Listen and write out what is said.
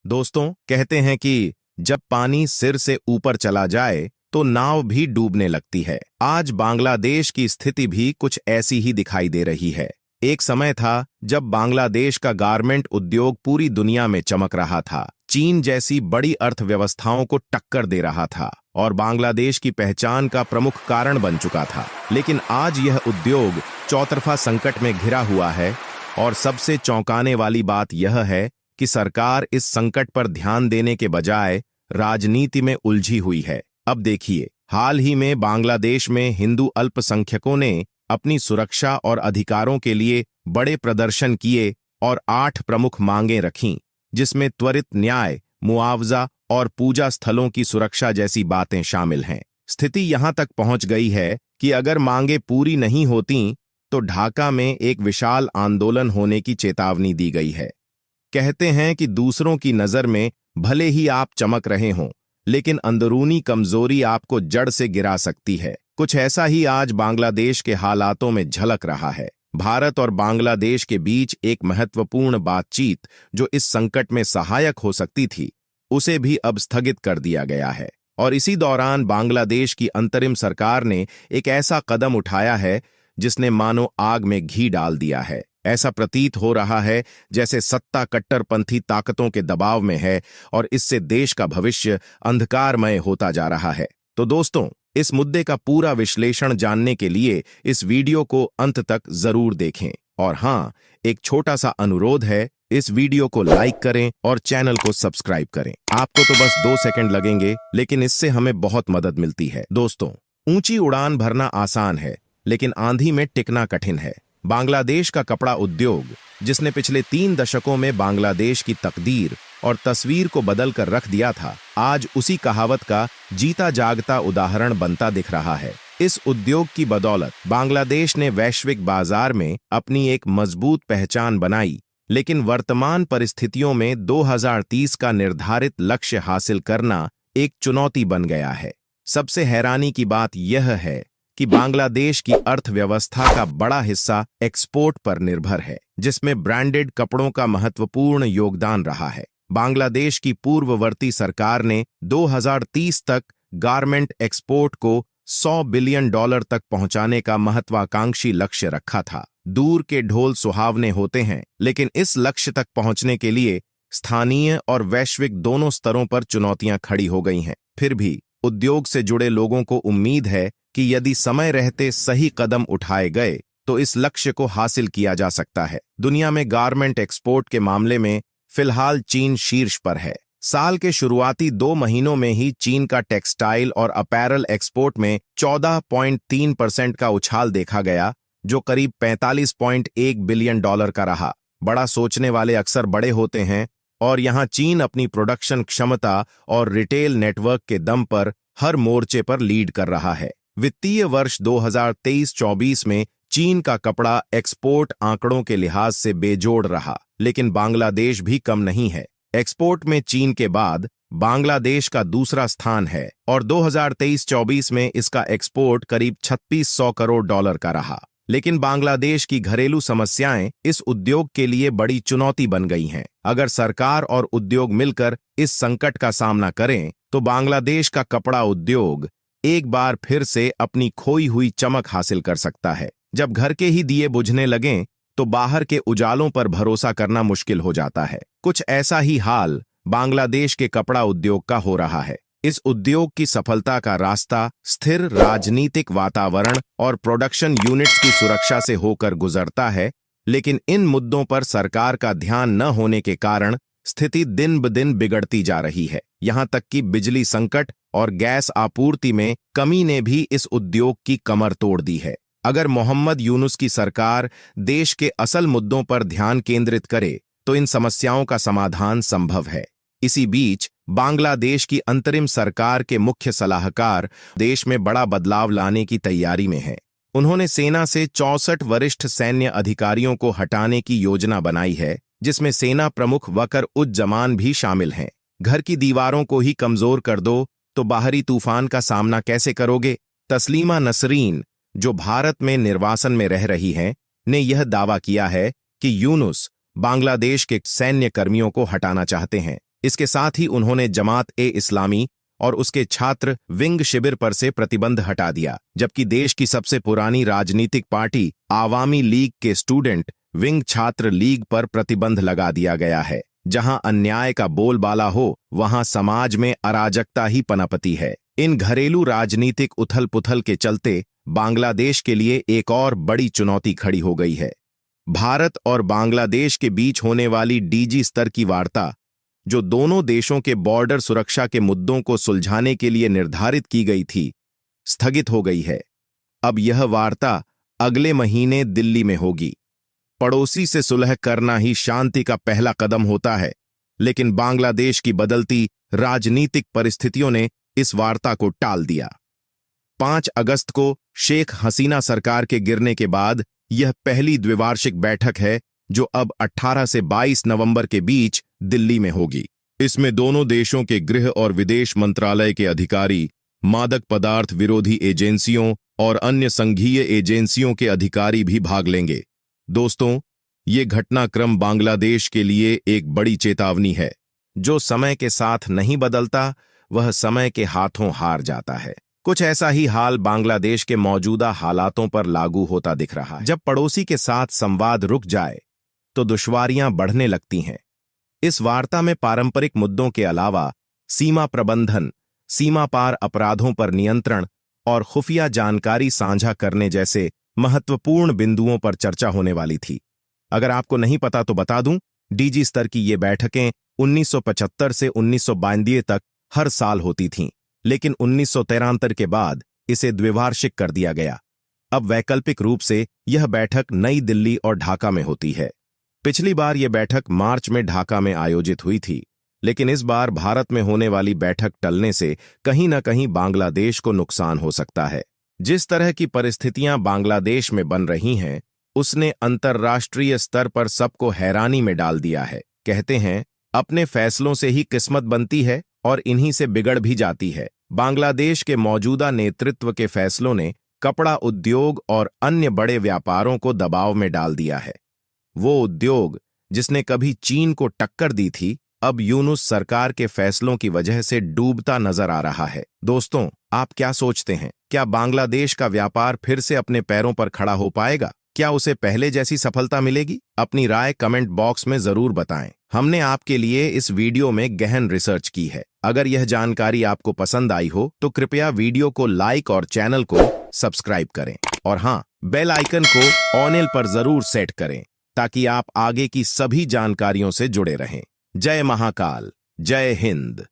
दोस्तों, कहते हैं कि जब पानी सिर से ऊपर चला जाए तो नाव भी डूबने लगती है। आज बांग्लादेश की स्थिति भी कुछ ऐसी ही दिखाई दे रही है। एक समय था जब बांग्लादेश का गारमेंट उद्योग पूरी दुनिया में चमक रहा था, चीन जैसी बड़ी अर्थव्यवस्थाओं को टक्कर दे रहा था और बांग्लादेश की पहचान का प्रमुख कारण बन चुका था। लेकिन आज यह उद्योग चौतरफा संकट में घिरा हुआ है और सबसे चौंकाने वाली बात यह है कि सरकार इस संकट पर ध्यान देने के बजाय राजनीति में उलझी हुई है। अब देखिए, हाल ही में बांग्लादेश में हिंदू अल्पसंख्यकों ने अपनी सुरक्षा और अधिकारों के लिए बड़े प्रदर्शन किए और 8 प्रमुख मांगें रखीं, जिसमें त्वरित न्याय, मुआवजा और पूजा स्थलों की सुरक्षा जैसी बातें शामिल हैं। स्थिति यहां तक पहुंच गई है कि अगर मांगें पूरी नहीं होतीं तो ढाका में एक विशाल आंदोलन होने की चेतावनी दी गई है। कहते हैं कि दूसरों की नजर में भले ही आप चमक रहे हों, लेकिन अंदरूनी कमजोरी आपको जड़ से गिरा सकती है। कुछ ऐसा ही आज बांग्लादेश के हालातों में झलक रहा है। भारत और बांग्लादेश के बीच एक महत्वपूर्ण बातचीत जो इस संकट में सहायक हो सकती थी, उसे भी अब स्थगित कर दिया गया है। और इसी दौरान बांग्लादेश की अंतरिम सरकार ने एक ऐसा कदम उठाया है जिसने मानो आग में घी डाल दिया है। ऐसा प्रतीत हो रहा है जैसे सत्ता कट्टरपंथी ताकतों के दबाव में है और इससे देश का भविष्य अंधकारमय होता जा रहा है। तो दोस्तों, इस मुद्दे का पूरा विश्लेषण जानने के लिए इस वीडियो को अंत तक जरूर देखें। और हाँ, एक छोटा सा अनुरोध है, इस वीडियो को लाइक करें और चैनल को सब्सक्राइब करें। आपको तो बस 2 सेकंड लगेंगे, लेकिन इससे हमें बहुत मदद मिलती है। दोस्तों, ऊंची उड़ान भरना आसान है, लेकिन आंधी में टिकना कठिन है। बांग्लादेश का कपड़ा उद्योग, जिसने पिछले 3 दशकों में बांग्लादेश की तकदीर और तस्वीर को बदल कर रख दिया था, आज उसी कहावत का जीता जागता उदाहरण बनता दिख रहा है। इस उद्योग की बदौलत बांग्लादेश ने वैश्विक बाजार में अपनी एक मजबूत पहचान बनाई, लेकिन वर्तमान परिस्थितियों में 2030 का निर्धारित लक्ष्य हासिल करना एक चुनौती बन गया है। सबसे हैरानी की बात यह है कि बांग्लादेश की अर्थव्यवस्था का बड़ा हिस्सा एक्सपोर्ट पर निर्भर है, जिसमें ब्रांडेड कपड़ों का महत्वपूर्ण योगदान रहा है। बांग्लादेश की पूर्ववर्ती सरकार ने 2030 तक गारमेंट एक्सपोर्ट को $100 बिलियन तक पहुंचाने का महत्वाकांक्षी लक्ष्य रखा था। दूर के ढोल सुहावने होते हैं, लेकिन इस लक्ष्य तक पहुंचने के लिए स्थानीय और वैश्विक दोनों स्तरों पर चुनौतियां खड़ी हो गई हैं। फिर भी उद्योग से जुड़े लोगों को उम्मीद है कि यदि समय रहते सही कदम उठाए गए तो इस लक्ष्य को हासिल किया जा सकता है। दुनिया में गारमेंट एक्सपोर्ट के मामले में फिलहाल चीन शीर्ष पर है। साल के शुरुआती 2 महीनों में ही चीन का टेक्सटाइल और अपैरल एक्सपोर्ट में 14.3% का उछाल देखा गया, जो करीब $45.1 बिलियन का रहा। बड़ा सोचने वाले अक्सर बड़े होते हैं, और यहाँ चीन अपनी प्रोडक्शन क्षमता और रिटेल नेटवर्क के दम पर हर मोर्चे पर लीड कर रहा है। वित्तीय वर्ष 2023-24 में चीन का कपड़ा एक्सपोर्ट आंकड़ों के लिहाज से बेजोड़ रहा, लेकिन बांग्लादेश भी कम नहीं है। एक्सपोर्ट में चीन के बाद बांग्लादेश का दूसरा स्थान है और 2023-24 में इसका एक्सपोर्ट करीब $3600 करोड़ का रहा। लेकिन बांग्लादेश की घरेलू समस्याएं इस उद्योग के लिए बड़ी चुनौती बन गई हैं। अगर सरकार और उद्योग मिलकर इस संकट का सामना करें तो बांग्लादेश का कपड़ा उद्योग एक बार फिर से अपनी खोई हुई चमक हासिल कर सकता है। जब घर के ही दिए बुझने लगें तो बाहर के उजालों पर भरोसा करना मुश्किल हो जाता है। कुछ ऐसा ही हाल बांग्लादेश के कपड़ा उद्योग का हो रहा है। इस उद्योग की सफलता का रास्ता स्थिर राजनीतिक वातावरण और प्रोडक्शन यूनिट्स की सुरक्षा से होकर गुजरता है, लेकिन इन मुद्दों पर सरकार का ध्यान न होने के कारण स्थिति दिन ब दिन बिगड़ती जा रही है। यहां तक कि बिजली संकट और गैस आपूर्ति में कमी ने भी इस उद्योग की कमर तोड़ दी है। अगर मोहम्मद यूनुस की सरकार देश के असल मुद्दों पर ध्यान केंद्रित करे तो इन समस्याओं का समाधान संभव है। इसी बीच बांग्लादेश की अंतरिम सरकार के मुख्य सलाहकार देश में बड़ा बदलाव लाने की तैयारी में हैं। उन्होंने सेना से 64 वरिष्ठ सैन्य अधिकारियों को हटाने की योजना बनाई है, जिसमें सेना प्रमुख वकर उज-जमान भी शामिल हैं। घर की दीवारों को ही कमजोर कर दो तो बाहरी तूफान का सामना कैसे करोगे? तस्लीमा नसरीन, जो भारत में निर्वासन में रह रही हैं, ने यह दावा किया है कि यूनुस बांग्लादेश के सैन्य कर्मियों को हटाना चाहते हैं। इसके साथ ही उन्होंने जमात-ए-इस्लामी और उसके छात्र विंग शिविर पर से प्रतिबंध हटा दिया, जबकि देश की सबसे पुरानी राजनीतिक पार्टी आवामी लीग के स्टूडेंट विंग छात्र लीग पर प्रतिबंध लगा दिया गया है। जहां अन्याय का बोलबाला हो, वहां समाज में अराजकता ही पनपती है। इन घरेलू राजनीतिक उथल-पुथल के चलते बांग्लादेश के लिए एक और बड़ी चुनौती खड़ी हो गई है। भारत और बांग्लादेश के बीच होने वाली डीजी स्तर की वार्ता, जो दोनों देशों के बॉर्डर सुरक्षा के मुद्दों को सुलझाने के लिए निर्धारित की गई थी, स्थगित हो गई है। अब यह वार्ता अगले महीने दिल्ली में होगी। पड़ोसी से सुलह करना ही शांति का पहला कदम होता है, लेकिन बांग्लादेश की बदलती राजनीतिक परिस्थितियों ने इस वार्ता को टाल दिया। 5 अगस्त को शेख हसीना सरकार के गिरने के बाद यह पहली द्विवार्षिक बैठक है, जो अब 18 से 22 नवंबर के बीच दिल्ली में होगी। इसमें दोनों देशों के गृह और विदेश मंत्रालय के अधिकारी, मादक पदार्थ विरोधी एजेंसियों और अन्य संघीय एजेंसियों के अधिकारी भी भाग लेंगे। दोस्तों, ये घटनाक्रम बांग्लादेश के लिए एक बड़ी चेतावनी है। जो समय के साथ नहीं बदलता, वह समय के हाथों हार जाता है। कुछ ऐसा ही हाल बांग्लादेश के मौजूदा हालातों पर लागू होता दिख रहा है। जब पड़ोसी के साथ संवाद रुक जाए, तो दुश्वारियां बढ़ने लगती हैं। इस वार्ता में पारंपरिक मुद्दों के अलावा सीमा प्रबंधन, सीमा पार अपराधों पर नियंत्रण और खुफिया जानकारी साझा करने जैसे महत्वपूर्ण बिंदुओं पर चर्चा होने वाली थी। अगर आपको नहीं पता तो बता दूं, डीजी स्तर की ये बैठकें 1975 से 1992 तक हर साल होती थीं, लेकिन 1973 के बाद इसे द्विवार्षिक कर दिया गया। अब वैकल्पिक रूप से यह बैठक नई दिल्ली और ढाका में होती है। पिछली बार यह बैठक मार्च में ढाका में आयोजित हुई थी, लेकिन इस बार भारत में होने वाली बैठक टलने से कहीं न कहीं बांग्लादेश को नुकसान हो सकता है। जिस तरह की परिस्थितियां बांग्लादेश में बन रही हैं, उसने अंतर्राष्ट्रीय स्तर पर सबको हैरानी में डाल दिया है। कहते हैं, अपने फैसलों से ही किस्मत बनती है और इन्हीं से बिगड़ भी जाती है। बांग्लादेश के मौजूदा नेतृत्व के फैसलों ने कपड़ा उद्योग और अन्य बड़े व्यापारों को दबाव में डाल दिया है। वो उद्योग जिसने कभी चीन को टक्कर दी थी, अब यूनुस सरकार के फैसलों की वजह से डूबता नजर आ रहा है। दोस्तों, आप क्या सोचते हैं? क्या बांग्लादेश का व्यापार फिर से अपने पैरों पर खड़ा हो पाएगा? क्या उसे पहले जैसी सफलता मिलेगी? अपनी राय कमेंट बॉक्स में जरूर बताएं। हमने आपके लिए इस वीडियो में गहन रिसर्च की है। अगर यह जानकारी आपको पसंद आई हो, तो कृपया वीडियो को लाइक और चैनल को सब्सक्राइब करें। और हाँ, बेल आइकन को ऑल पर जरूर सेट करें, ताकि आप आगे की सभी जानकारियों से जुड़े रहें। जय महाकाल, जय हिंद।